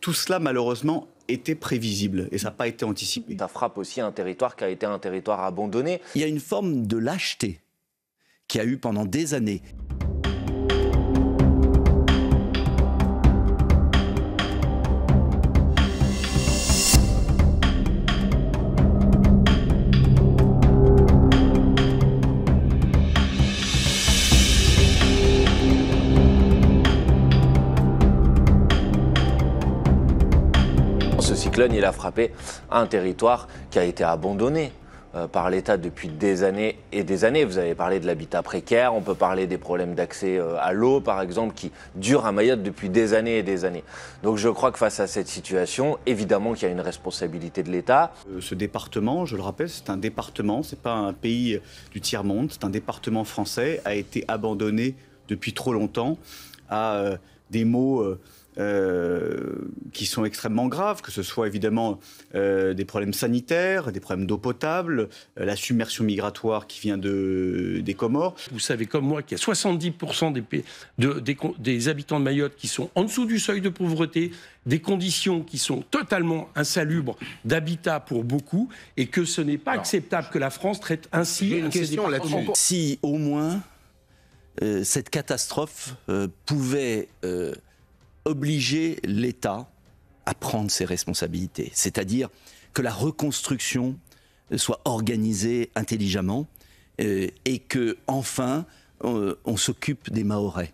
Tout cela, malheureusement, était prévisible et ça n'a pas été anticipé. Ça frappe aussi un territoire qui a été un territoire abandonné. Il y a une forme de lâcheté qu'il y a eu pendant des années. Ce cyclone, il a frappé un territoire qui a été abandonné par l'État depuis des années et des années. Vous avez parlé de l'habitat précaire, on peut parler des problèmes d'accès à l'eau, par exemple, qui durent à Mayotte depuis des années et des années. Donc je crois que face à cette situation, évidemment qu'il y a une responsabilité de l'État. Ce département, je le rappelle, c'est un département, c'est pas un pays du tiers-monde, c'est un département français, a été abandonné depuis trop longtemps à des maux qui sont extrêmement graves, que ce soit évidemment des problèmes sanitaires, des problèmes d'eau potable, la submersion migratoire qui vient des Comores. Vous savez comme moi qu'il y a 70% des habitants de Mayotte qui sont en dessous du seuil de pauvreté, des conditions qui sont totalement insalubres d'habitat pour beaucoup, et que ce n'est pas acceptable que la France traite ainsi une question là-dessus. Si au moins cette catastrophe pouvait obliger l'État à prendre ses responsabilités, c'est-à-dire que la reconstruction soit organisée intelligemment et que enfin on s'occupe des Mahorais.